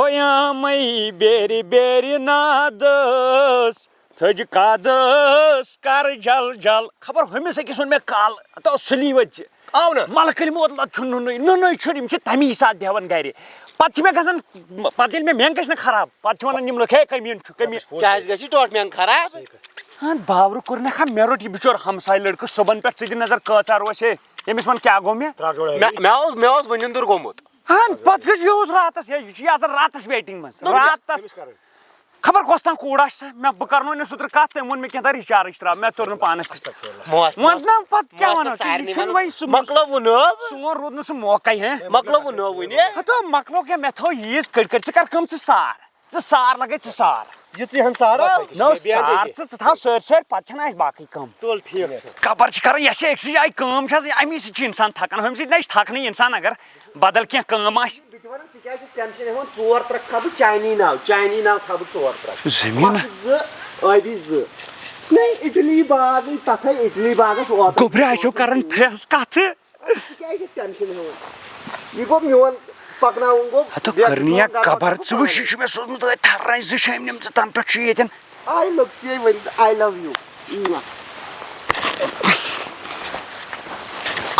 Koyamai beri beri nadas Thaj kadas kar jal jal Khabar hamisha kisun me kal Ato suli vajh Auna Malakali modla chunnu no chori mche tami saat devan gairi Pat me gasan patil me meng kasna kharab Pat chwana nim lokhe kamin chu kamin Kya gashi tot meng kharab Han bawru kurne kha mero ti bichor hamsai ladko soban pet sidin nazar kachar washe Yemis man kya go me Meos vanindur gomut Han pat gas yod ratas ye chi asar ratas waiting mas ratas Khabar kostan kudas me bakarno ne sutr kat mon me kenta recharge tra me torno panas mon na pat kya wana chun vai maklo no sungo rodno se mokai hai maklo no wini hato maklo ke me tho yes kar kam sar lagai sar Yitsi han sara no sar tha sir pachana is baki kam tol thik kabar chikar yase exercise kam chas ami se insan thakan hamsi nai thakni insan agar badal kya kam as tension hon tor trak khabu Chinese now khabu tor trak zemin z nei Italy bag tathai Italy bag so gobra aso karan press kat kya is tension hon igo mion pakna ungo hato karniya kabar chu shish me soznu to tharrai ze shaim nim tan pe chiyeten I look see when I love you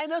I know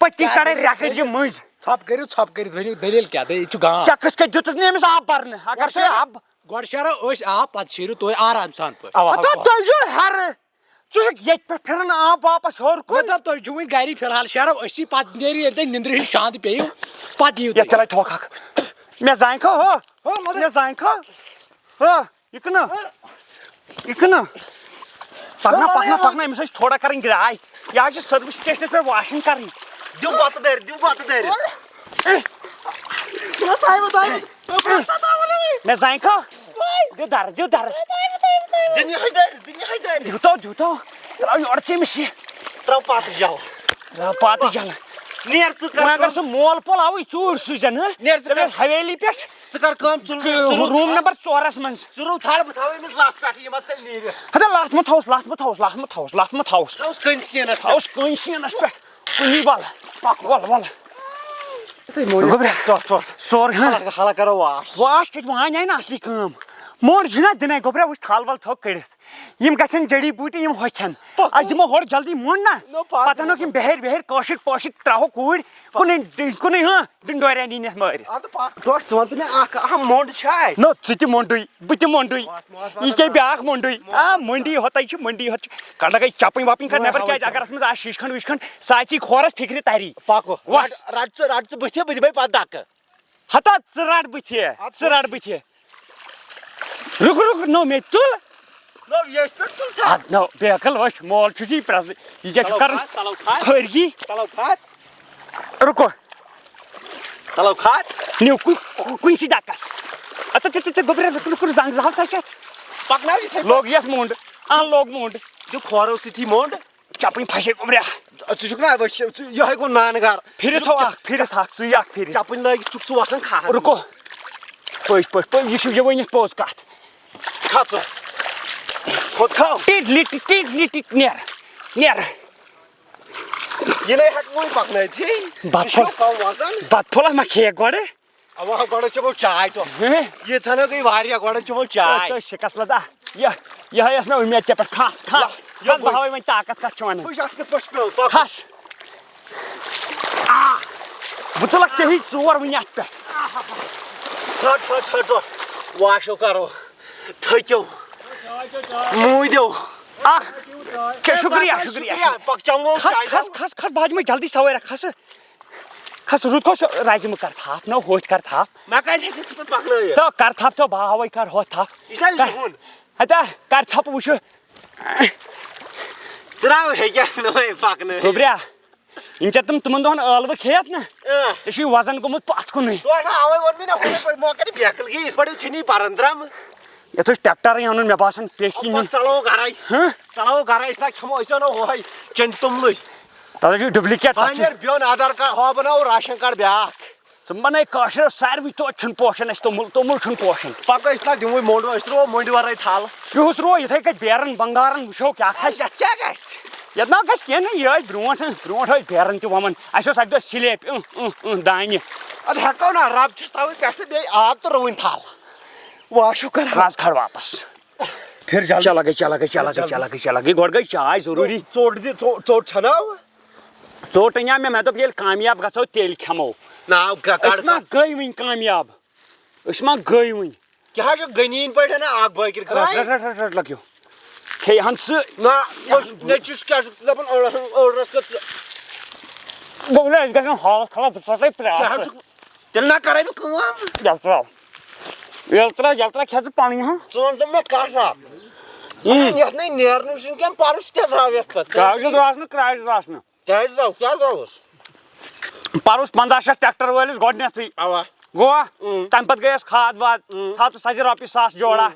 پٔتۍ کڑے ریکٕچ یہِ مٔنٛزۍ ژھۄپ کٔرِتھ ؤنِو دٔلیٖل کیٛاہ یہِ چھُ گام چکس کتہِ دِتُس نہٕ أمِس آب برنہٕ اگر تُہۍ آب گۄڈٕ شیرو أسۍ آب پتہٕ شیٖرِو تُہۍ آرام سان پٲٹھۍ تُہۍ چھُو ہیرٕ ژٕ چھُکھ ییٚتہِ پٮ۪ٹھ پھِران آب واپس ہیوٚر کُن مطلب تُہۍ چھِو وۄنۍ گری فِلحال شیرو أسی پتہٕ نیرِ ییٚلہِ تۄہہِ نِندرِ ہِنٛز شانٛد پیٚیِو پتہٕ یِیِو یتھ چلاے تھوک اکھ مےٚ زانہِ کھو ہو مےٚ زانہِ کھو ہو یہِ کٕنہٕ پکناو أمِس ٲسۍ تھوڑا کرٕنۍ گراے یہِ حظ چھِ سٔروِس سٹیشنس پٮ۪ٹھ واشِنٛگ کرٕنۍ دِو بتہٕ دٲرِتھ مےٚ زانہِ کھو دِو درٕ دِن یِہوٚے دٲرِتھ دیوٗتو ترٛاو یورٕ ژٕ أمِس یہِ ترٛاو پتہٕ جل ترٛاو پاتہٕ جلہٕ نیر ژٕ وۄنۍ اگر کر سُہ مول پول آوٕے ژوٗر سوٗزن نیر ژٕ کر حویلی پٮ۪ٹھ ژٕ کر کٲم ژٕ روٗم نمبر 4 منٛز ژٕ روٗ تھل بہٕ تھاوٕ أمِس لتھ پٮ۪ٹھ یہِ ما ژَلہِ نیٖرِتھ ہتا لتھ مہ تھاوُس تھاوُس کٔنۍ سیٖنس تھاوُس کٲنۍ سیٖنس پٮ۪ٹھ کُنی ول پک ول سور حالا کرو واش کتہِ وانہِ آیہِ نہ اصلی کٲم موٚنڈ چھُنہ دِنے گوٚبرا وٕچھ تھل ول تھوٚک کٔڑِتھ یِم گژھن جڑی بوٗٹی یِم ہوٚکھن أسۍ دِمو ہورٕ جلدی موٚنڈ نہ پتہٕ انوکھ یِم بہر کٲشِر تراوہوکھ کوٗرۍ کُنُے ڈنڈوریا نِنٮ۪تھ مٲرِتھ ژٕ وَن تہٕ مےٚ اکھ موٚنڈ چھا اَسہِ نو ژٕ تہِ موٚنڈُے بہٕ تہِ موٚنڈُے یہِ کیٛاہ بیٛاکھ موٚنڈُے مٔنڈی ہوٚتے چھِ مٔنڈی ہوٚت چھِ کڑا گٔے چپٕنۍ وپٕنۍ کھڑ نٮ۪بر کیٛازِ اگر اتھ منٛز آسہِ شیٖشہِ کھنٛڈ ویٖشہِ کھنٛڈ سُہ اژی کھورس فِکرِ تری پکو وس رٹ ژٕ بٕتھِ بہٕ دِمے پتہٕ دکہٕ ہتا ژٕ رٹ بٕتھِ رُک نو مےٚ تُل نو بیکل وٕچھ مول چھُس یہِ پرٛٮ۪زٕ یہِ کیٛاہ چھُ کرُن خٲرگی رُکو تلو کھژ نِو کُنسٕے دکس اَدٕ گوٚبرا لُکُر زنٛگ زال ژٕ چھِ پکناو یِتھے لوگ یتھ موٚنڈ لوگ موٚنڈ دِو کھورو سۭتی موٚنڈ چپٕنۍ پھسے گوٚبرا ژٕ چھُکھ نا یِہوٚے گوٚو نانہٕ گرٕ پھِرِتھ تھاو اکھ ژٕے اکھ پھِرِتھ چپٕنۍ لٲگِتھ چھُکھ ژٕ وسان کھہس رُکو پٔزۍ پٲٹھۍ یہِ چھُ یہِ ؤنِتھ پوٚز کتھ کھژ کھوٚت کھاو ٹِٹ نیر یہِ نَے ہٮ۪کہٕ وۄنۍ پکنٲیتھٕے بتہٕ پھوٚلہ ما کھیٚیکھ گۄڈٕ اوا گۄڈٕ چمو چاے تو ییٖژ ہنا گٔے واریاہ گۄڈٕ چمو چاے شِکس لدا یِہے ٲس مےٚ اُمید ژےٚ پٮ۪ٹھ کھس بہٕ ہاوے وۄنۍ طاقت کتھ چھِ ونان وٕچھ اتھ کِتھ پٲٹھۍ چھُ پیوٚمُت کھس بہٕ تُلکھ ژےٚ ہِش ژور وٕنہِ اتھ پٮ۪ٹھ ژھٹ واشو کرو تھٔکِو موٗدِو اکھ شُکریہ چمو کھس بہٕ دِمے جلدی سوٲرۍ کھس رُت کھوٚس رزمہٕ کر تھپھ نو ہوٚتھۍ کر تھپھ مےٚ کتہِ ہیٚکہِ ژٕ پتہٕ پکنٲیِتھ تو کر تھپھ تو بہٕ ہاوے کر ہوٚتھ تھپھ یہِ چھا لِہُن ہتا کر ژھۄپہٕ وٕچھو ژٕراو ہیٚکیٛاہ نہٕ پکنٲیِتھ گوٚبرا یِم ژےٚ تِمن دۄہن ٲلوٕ کھیٚیَتھ نہ ژےٚ چھُے وزن گوٚمُت پتھ کُنُے اوے ووٚن مےٚ نا ہُتھے پٲٹھۍ موقعہٕ بیکٕل گٔے یِتھ پٲٹھۍ ژھٕنی پرن درٛمہٕ یتھ اوس ٹریکٹرے اَنُن مےٚ باسان پیٹھۍ کِنۍ ژلو گرے أسۍ نا کھٮ۪مو أسۍ اَنو ہُہے چنٛدِ توٚملٕے تتھ چھُ ڈُپلِکیٹ بیوٚن آدھار کارڈ ہُہ بناوو راشن کارڈ بیٛاکھ ژٕ بنٲے کٲشر ساروٕے توتہِ چھُنہٕ پوشان اَسہِ توٚمُل چھُنہٕ پوشان پتہٕ أسۍ نا دِموے موٚنڈ أسۍ ترٛوو موٚنڈِ ورٲے تھل یِہُس ترٛوو یِتھے کٔنۍ بیرن بنگارن وٕچھو کیٛاہ کھسہِ یتھ کیٛاہ گژھِ یتھ نا گژھِ کینٛہہ نہٕ یہِ ٲسۍ برونٛٹھ ٲسۍ بیرن تہِ وَوان اَسہِ اوس اکہِ دۄہ سِلیپ دانہِ ادٕ ہٮ۪کو نا رب چھِس تراوٕنۍ پٮ۪ٹھٕ بیٚیہِ آب تہٕ رُوٕنۍ تھل واشو کر رز کھڑ واپس چلا گٔے گۄڈٕ گٔے چاے ضروٗری ژوٚٹ دِ ژوٚٹ چھناو ژوٚٹ أنیٛا مےٚ دوٚپ ییٚلہِ کامیاب گژھو تیٚلہِ کھٮ۪مو أسۍ ما گٔے وٕنۍ کامیاب کیٛاہ چھُ غنیٖن پٲٹھۍ نا اکھ بٲکِر رٹ لگیو کھیٚیہِ ہن ژٕ نا نیٚچوِس کیٛاہ چھُکھ ژٕ دپان ٲڑرس کٔر ژٕ گوٚبرا أسۍ گژھن ہالس خلاف بہٕ ژھٕنَے پرٛاس تیٚلہِ نا کرے بہٕ کٲم ییٚلہِ ترٛا کھےٚ ژٕ پنٕنۍ ہن ژٕ وَن تہٕ مےٚ کتھ اکھ یتھ نَے نیرنُے چھُنہٕ کینٛہہ پرُس کیٛاہ درٛاو یتھ پتہٕ کاغذ درٛاس نہٕ کرٛاش درٛاس نہٕ کیٛازِ درٛاو کیٛاہ درٛاوُس پرُس 15 شیٚتھ ٹریکٹر وٲلِس گۄڈٕنیتھٕے اوا گوٚوا تمہِ پتہٕ گٔے اَسہِ کھاد واد تھاو ژٕ رۄپیہِ 1000 جورا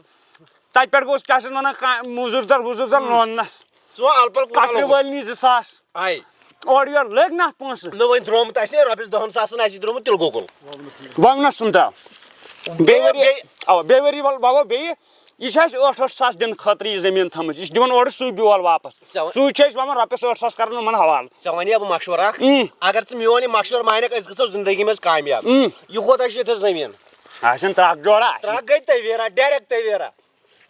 تتہِ پٮ۪ٹھ گوٚژھ کیٛاہ چھِ ونان موٚزوٗر دۄہ لوننس ژٕ وَن الپل کٹرِ وٲلۍ نی 2000 آے اورٕ یورٕ لٔگۍ نہ اتھ پونٛسہٕ نہٕ وۄنۍ درٛومُت آسہِ ہے رۄپیس 10 ساسن آسہِ درٛومُت تیٚلہِ گوٚکُل وۄنٛگنس سُنٛد درٛاو بیٚیہِ ؤری وَوو بیٚیہِ یہِ چھِ اَسہِ 8 ساس دِنہٕ خٲطرٕ یہِ زٔمیٖن تھٲمٕژ یہِ چھِ دِوان اورٕ سُے بیول واپس سُے چھِ أسۍ وَوان رۄپیس 8 ساس کران یِمن حوالہٕ ژےٚ وَنیا بہٕ مشورٕ اکھ اگر ژٕ میون یہِ مشورٕ مانکھ أسۍ گژھو زندگی منٛز کامیاب یہِ کوتاہ چھُ ییٚتھس زٔمیٖن آسن 3 جورا ترٛکھ گٔے تویرا ڈایریکٹ تویرا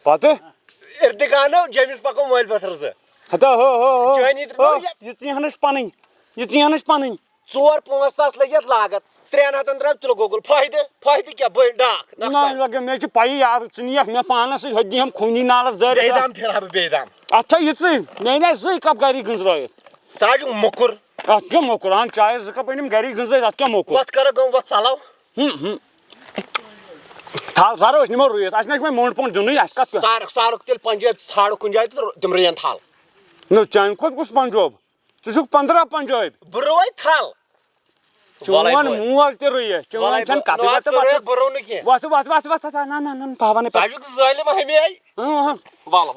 پتہٕ ارتقانو جیمِس پکو مٲلۍ پتھر زٕ ہتا چٲنی یہِ ژیٖہنٕچ پنٕنۍ 4-5 ساس لگت لاگت 300 درام تلو گوگل فائدہ کیا بڑ ڈاک لگے مے چھ پائی یار ژٕ نِیَکھ مےٚ پانس سۭتۍ ہوٚتہِ دِہَم خوٗنی نالس بیٚیہِ دٲرِتھ دام پھِرہا بہٕ بیٚیہِ دام اَتھ چھا یِژٕے مےٚ أنۍ اَسہِ 2 کپ گری گٔنٛزرٲیِتھ ژٕ حظ چھُکھ موٚکُر اَتھ کیٛاہ موٚکُر اہن چایہِ 2 کپ أنِم گری گٔنٛزرٲیِتھ اَتھ کیٛاہ موٚکُر وۄتھ کرو کٲم وۄتھ ژَلو تھل سر أسۍ نِمو رُیِتھ اَسہِ نہ چھُ وۄنۍ موٚنٛڈ پونٛڈ دیُنٕے اَسہِ کَتھ پٮ۪ٹھ سارُک تیٚلہِ پنجٲبۍ ژھانڈو کُنہِ جایہِ تہٕ تِم رُیَن تھل نہ چانہِ کھۄتہٕ کُس پنجوب ژٕ چھُکھ 15 پنجٲبۍ بہٕ رُوَے تھل چون مول تہِ رُیہِ چون چھَنہٕ کَتھٕے بہٕ رُو نہٕ کینٛہہ وَتھ نہ پاوا ژٕ حظ چھُکھ ظٲلِم ہمے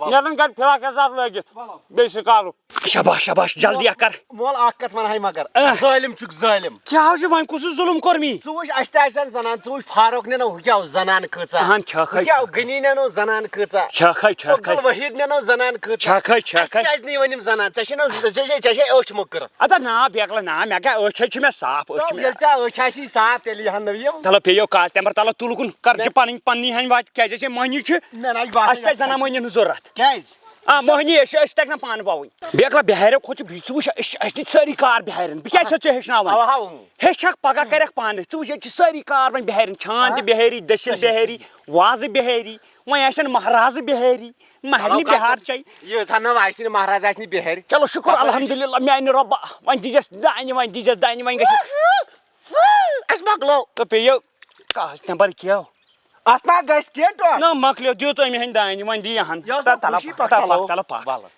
نیرن گرِ فِراک یزار لٲگِتھ بیٚیہِ سِکارُک شاباش جلدی کر مول اکھ کتھ ونہے مگر ظٲلِم چھُکھ ظٲلِم کیٛاہ حظ چھُ وۄنۍ کُس ظُلُم کوٚر مے ژٕ وٕچھ اَسہِ تہِ آسن زنان ژٕ وٕچھ فاروق نِنو ہُہ کیٛاہ زنان کۭژاہ اہن چھکھے کیٛاہ غنی نِنو زنان کۭژاہ چھکھے عبدل وحیٖد نِنو زنان کۭژاہ چھکھے کیٛازِ نی وۄنۍ یِم زنان ژےٚ چھے أچھ موٚکٕر ادا نا بیکلا نا مےٚ کیٛاہ أچھ چھِ مےٚ صاف أچھ چھِ مےٚ ییٚلہِ ژےٚ أچھ آسی صاف تیٚلہِ یِہن نہٕ یِم تلہٕ پیٚیو کاز تمبر تلہٕ تُلکُن کر چھِ پننی ہنہِ واتہِ کیٛازِ اَسہِ مۄہنی چھِ مےٚ نہ چھُ اَسہِ باسان کیٛازِ زنان مۄہنی ہٕنٛز ضوٚرتھ کیٛازِ مۄہنی أسۍ تگہِ نہ پانہٕ باوٕنۍ بیکلا بِہاریو کھۄتہٕ چھُ ژٕ وٕچھ اَسہِ دِتۍ سٲری کار بِہارٮ۪ن بہٕ کیٛازِ چھُسے ژےٚ ہیٚچھناوان ہیٚچھکھ پگاہ کرکھ پانہٕ ژٕ وٕچھ ییٚتہِ چھِ سٲری کار وۄنۍ بِہارٮ۪ن چھان تہِ بِہٲری دٔسِل بِہٲری وازٕ بِہٲری وۄنۍ آسن مہرازٕ بِہٲری مہرنہِ بِہار چاے ییٖژاہ نہٕ آسہِ نہٕ مہراز آسہِ نہٕ بِہٲرۍ چلو شُکر الحمدُاللہ میانہِ رۄبہ وۄنۍ دیٖزٮ۪س دانہِ وۄنۍ گژھِ اَسہِ مۄکلو تہٕ پیٚیو کاز تمبر کیٛاہ اتھ ما گژھِ کینٛہہ نہ مۄکلیو دیُت أمۍ ہٕنٛدۍ دانہِ وۄنۍ دِیہِ ہن تلہٕ